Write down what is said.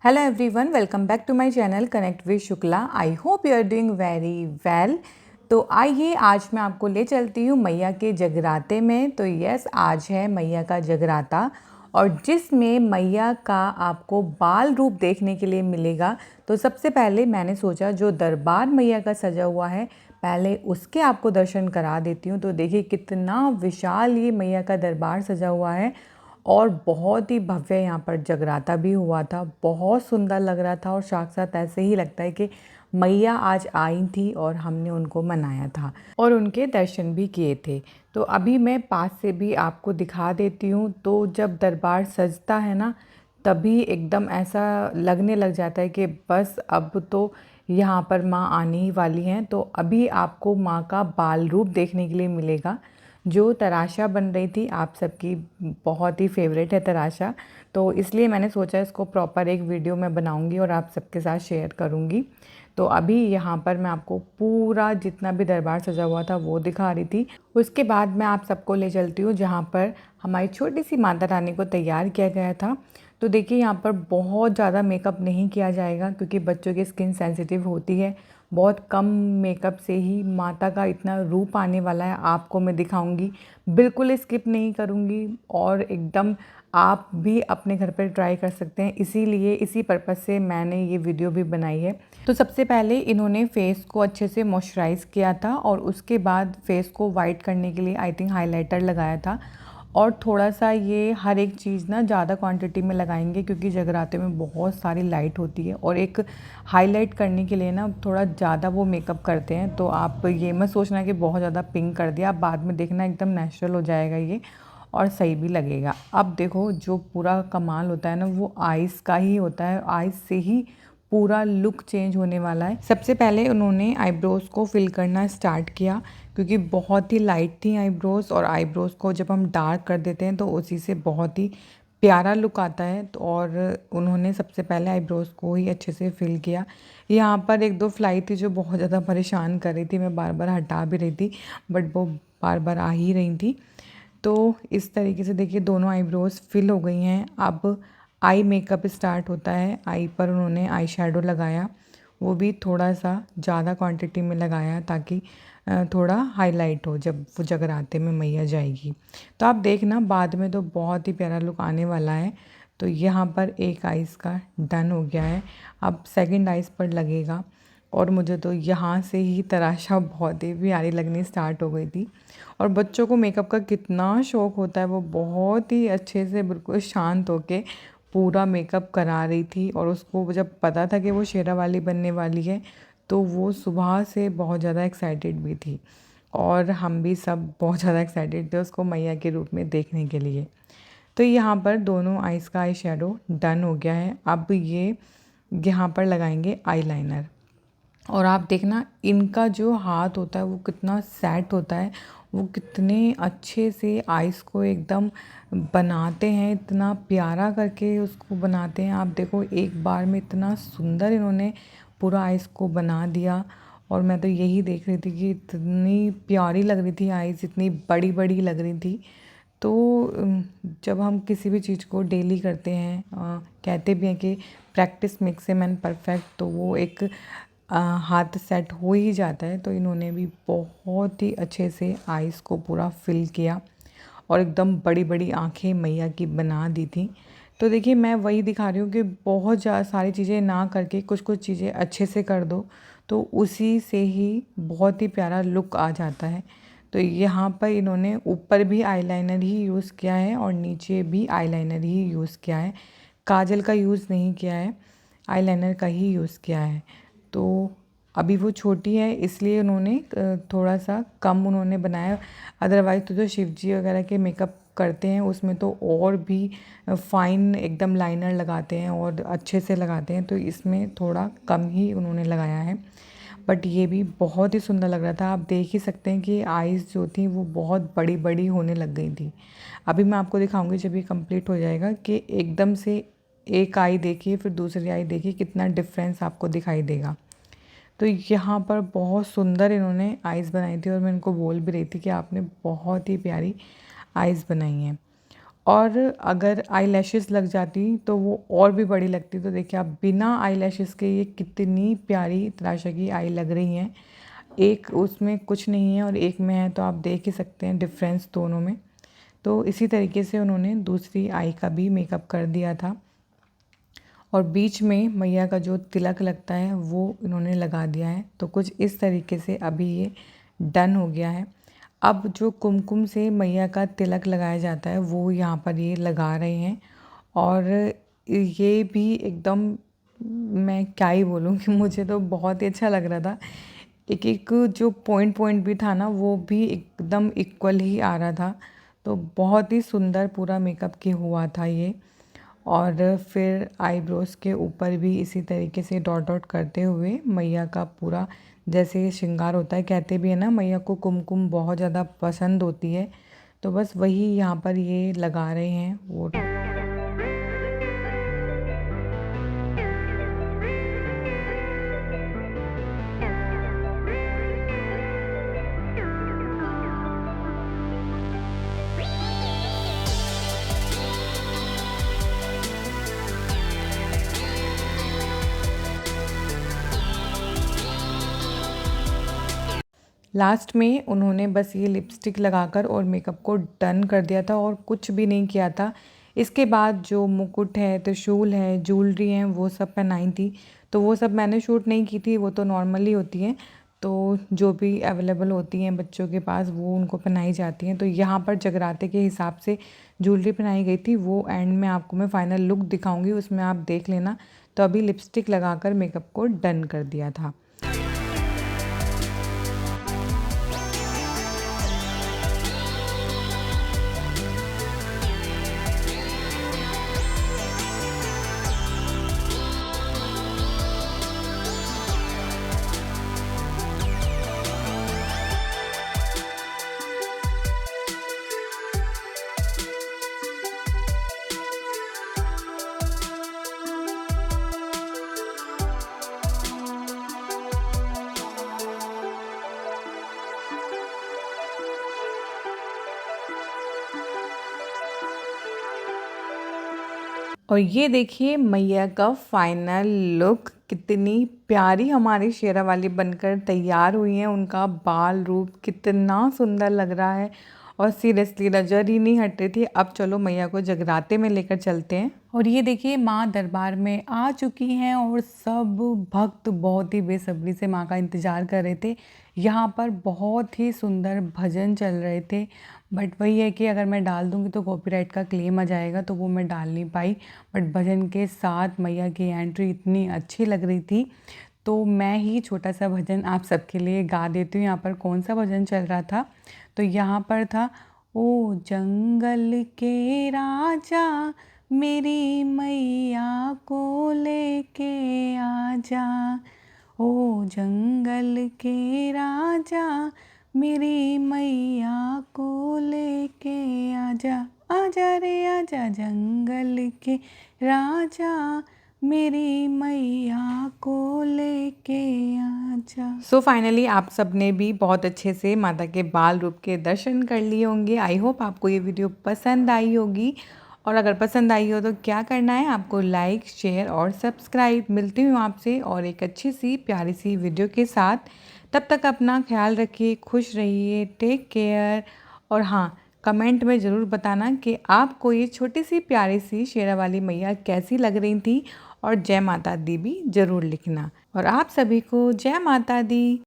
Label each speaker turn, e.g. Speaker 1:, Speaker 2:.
Speaker 1: Hello everyone, welcome back to my channel connect with Shukla. I hope you are doing very well. तो आइए आज मैं आपको ले चलती हूँ मैया के जगराते में। तो यस, आज है मैया का जगराता और जिसमें मैया का आपको बाल रूप देखने के लिए मिलेगा। तो सबसे पहले मैंने सोचा जो दरबार मैया का सजा हुआ है पहले उसके आपको दर्शन करा देती हूँ। तो देखिए कितना विशाल ये मैया का दरबार सजा हुआ है और बहुत ही भव्य यहाँ पर जगराता भी हुआ था। बहुत सुंदर लग रहा था और साक्षात ऐसे ही लगता है कि मैया आज आई थी और हमने उनको मनाया था और उनके दर्शन भी किए थे। तो अभी मैं पास से भी आपको दिखा देती हूँ। तो जब दरबार सजता है ना, तभी एकदम ऐसा लगने लग जाता है कि बस अब तो यहाँ पर माँ आने ही वाली हैं। तो अभी आपको माँ का बाल रूप देखने के लिए मिलेगा। जो तराशा बन रही थी, आप सबकी बहुत ही फेवरेट है तराशा, तो इसलिए मैंने सोचा इसको प्रॉपर एक वीडियो में बनाऊंगी और आप सबके साथ शेयर करूंगी। तो अभी यहाँ पर मैं आपको पूरा जितना भी दरबार सजा हुआ था वो दिखा रही थी। उसके बाद मैं आप सबको ले चलती हूँ जहाँ पर हमारी छोटी सी माता रानी को तैयार किया गया था। तो देखिए यहाँ पर बहुत ज़्यादा मेकअप नहीं किया जाएगा क्योंकि बच्चों की स्किन सेंसिटिव होती है। बहुत कम मेकअप से ही माता का इतना रूप आने वाला है, आपको मैं दिखाऊंगी, बिल्कुल स्किप नहीं करूंगी और एकदम आप भी अपने घर पर ट्राई कर सकते हैं। इसीलिए इसी पर्पज़ से मैंने ये वीडियो भी बनाई है। तो सबसे पहले इन्होंने फेस को अच्छे से मॉइस्चराइज़ किया था और उसके बाद फेस को वाइट करने के लिए आई थिंक हाइलाइटर लगाया था। और थोड़ा सा ये हर एक चीज़ ना ज़्यादा क्वांटिटी में लगाएंगे क्योंकि जगराते में बहुत सारी लाइट होती है और एक हाईलाइट करने के लिए ना थोड़ा ज़्यादा वो मेकअप करते हैं। तो आप ये मत सोचना कि बहुत ज़्यादा पिंक कर दिया, आप बाद में देखना एकदम नेचुरल हो जाएगा ये और सही भी लगेगा। अब देखो जो पूरा कमाल होता है ना वो आइज़ का ही होता है, आइज़ से ही पूरा लुक चेंज होने वाला है। सबसे पहले उन्होंने आईब्रोज़ को फिल करना स्टार्ट किया क्योंकि बहुत ही लाइट थी आईब्रोज़ और आईब्रोज़ को जब हम डार्क कर देते हैं तो उसी से बहुत ही प्यारा लुक आता है। तो और उन्होंने सबसे पहले आईब्रोज़ को ही अच्छे से फिल किया। यहाँ पर एक दो फ्लाई थी जो बहुत ज़्यादा परेशान कर रही थी, मैं बार बार हटा भी रही थी बट वो बार बार आ ही रही थी। तो इस तरीके से देखिए दोनों आईब्रोज़ फिल हो गई हैं। अब आई मेकअप स्टार्ट होता है। आई पर उन्होंने आई शेडो लगाया, वो भी थोड़ा सा ज़्यादा क्वांटिटी में लगाया ताकि थोड़ा हाईलाइट हो जब वो जगराते में मैया जाएगी। तो आप देखना बाद में तो बहुत ही प्यारा लुक आने वाला है। तो यहाँ पर एक आइज़ का डन हो गया है, अब सेकंड आइज़ पर लगेगा और मुझे तो यहाँ से ही तराशा बहुत ही प्यारी लगनी स्टार्ट हो गई थी। और बच्चों को मेकअप का कितना शौक़ होता है, वो बहुत ही अच्छे से बिल्कुल शांत होके पूरा मेकअप करा रही थी। और उसको जब पता था कि वो शेरा वाली बनने वाली है तो वो सुबह से बहुत ज़्यादा एक्साइटेड भी थी और हम भी सब बहुत ज़्यादा एक्साइटेड थे उसको मैया के रूप में देखने के लिए। तो यहाँ पर दोनों आइज़ का आई शेडो डन हो गया है। अब ये यहाँ पर लगाएंगे आईलाइनर और आप देखना इनका जो हाथ होता है वो कितना सेट होता है, वो कितने अच्छे से आइज़ को एकदम बनाते हैं, इतना प्यारा करके उसको बनाते हैं। आप देखो एक बार में इतना सुंदर इन्होंने पूरा आइज़ को बना दिया और मैं तो यही देख रही थी कि इतनी प्यारी लग रही थी आइज़, इतनी बड़ी बड़ी लग रही थी। तो जब हम किसी भी चीज़ को डेली करते हैं, कहते भी हैं कि practice makes a man perfect, तो वो एक हाथ सेट हो ही जाता है। तो इन्होंने भी बहुत ही अच्छे से आइज़ को पूरा फिल किया और एकदम बड़ी बड़ी आंखें मैया की बना दी थी। तो देखिए मैं वही दिखा रही हूँ कि बहुत ज़्यादा सारी चीज़ें ना करके कुछ कुछ चीज़ें अच्छे से कर दो तो उसी से ही बहुत ही प्यारा लुक आ जाता है। तो यहाँ पर इन्होंने ऊपर भी आईलाइनर ही यूज़ किया है और नीचे भी आईलाइनर ही यूज़ किया है, काजल का यूज़ नहीं किया है, आईलाइनर का ही यूज़ किया है। तो अभी वो छोटी है इसलिए उन्होंने थोड़ा सा कम उन्होंने बनाया, अदरवाइज़ तो जो शिव जी वगैरह के मेकअप करते हैं उसमें तो और भी फाइन एकदम लाइनर लगाते हैं और अच्छे से लगाते हैं। तो इसमें थोड़ा कम ही उन्होंने लगाया है बट ये भी बहुत ही सुंदर लग रहा था। आप देख ही सकते हैं कि आइज़ जो थी वो बहुत बड़ी बड़ी होने लग गई थी। अभी मैं आपको दिखाऊंगी जब ये कंप्लीट हो जाएगा कि एकदम से एक आई देखिए फिर दूसरी आई देखिए कितना डिफरेंस आपको दिखाई देगा। तो यहाँ पर बहुत सुंदर इन्होंने आइज़ बनाई थी और मैं इनको बोल भी रही थी कि आपने बहुत ही प्यारी आइज़ बनाई हैं। और अगर आई लैशेज़ लग जाती तो वो और भी बड़ी लगती। तो देखिए आप बिना आई लैशेज़ के ये कितनी प्यारी तराशा की आई लग रही हैं। एक उसमें कुछ नहीं है और एक में है, तो आप देख ही सकते हैं डिफरेंस दोनों में। तो इसी तरीके से उन्होंने दूसरी आई का भी मेकअप कर दिया था और बीच में मैया का जो तिलक लगता है वो इन्होंने लगा दिया है। तो कुछ इस तरीके से अभी ये डन हो गया है। अब जो कुमकुम से मैया का तिलक लगाया जाता है वो यहाँ पर ये लगा रहे हैं और ये भी एकदम, मैं क्या ही बोलूँ कि मुझे तो बहुत ही अच्छा लग रहा था। एक एक जो पॉइंट पॉइंट भी था ना वो भी एकदम इक्वल ही आ रहा था। तो बहुत ही सुंदर पूरा मेकअप के हुआ था ये। और फिर आईब्रोज़ के ऊपर भी इसी तरीके से डॉट डॉट करते हुए मैया का पूरा जैसे श्रृंगार होता है, कहते भी है ना मैया को कुमकुम बहुत ज़्यादा पसंद होती है, तो बस वही यहाँ पर ये लगा रहे हैं वो। लास्ट में उन्होंने बस ये लिपस्टिक लगाकर और मेकअप को डन कर दिया था और कुछ भी नहीं किया था। इसके बाद जो मुकुट है, त्रिशूल है, ज्वेलरी हैं, वो सब पहनाई थी। तो वो सब मैंने शूट नहीं की थी, वो तो नॉर्मली होती हैं। तो जो भी अवेलेबल होती हैं बच्चों के पास वो उनको पहनाई जाती हैं। तो यहाँ पर जगराते के हिसाब से ज्वेलरी पहनाई गई थी, वो एंड में आपको मैं फ़ाइनल लुक दिखाऊंगी, उसमें आप देख लेना। तो अभी लिपस्टिक लगाकर मेकअप को डन कर दिया था। और ये देखिए मैया का फाइनल लुक, कितनी प्यारी हमारी शेरा वाली बनकर तैयार हुई हैं। उनका बाल रूप कितना सुंदर लग रहा है और सीरियसली नज़र ही नहीं हट रही थी। अब चलो मैया को जगराते में लेकर चलते हैं। और ये देखिए माँ दरबार में आ चुकी हैं और सब भक्त बहुत ही बेसब्री से माँ का इंतज़ार कर रहे थे। यहाँ पर बहुत ही सुंदर भजन चल रहे थे, बट वही है कि अगर मैं डाल दूँगी तो कॉपीराइट का क्लेम आ जाएगा, तो वो मैं डाल नहीं पाई। बट भजन के साथ मैया की एंट्री इतनी अच्छी लग रही थी, तो मैं ही छोटा सा भजन आप सबके लिए गा देती हूँ। यहाँ पर कौन सा भजन चल रहा था, तो यहाँ पर था, ओ जंगल के राजा मेरी मैया को लेके आजा, ओ जंगल के राजा मेरी मैया को लेके आजा, आजा रे आजा जंगल के राजा मेरी मैया को लेके आजा। सो फाइनली आप सब ने भी बहुत अच्छे से माता के बाल रूप के दर्शन कर लिए होंगे। आई होप आपको ये वीडियो पसंद आई होगी, और अगर पसंद आई हो तो क्या करना है आपको, लाइक शेयर और सब्सक्राइब। मिलती हूँ आपसे और एक अच्छी सी प्यारी सी वीडियो के साथ। तब तक अपना ख्याल रखिए, खुश रहिए, टेक केयर। और हाँ, कमेंट में ज़रूर बताना कि आपको ये छोटी सी प्यारी सी शेरा वाली मैया कैसी लग रही थी, और जय माता दी भी ज़रूर लिखना। और आप सभी को जय माता दी।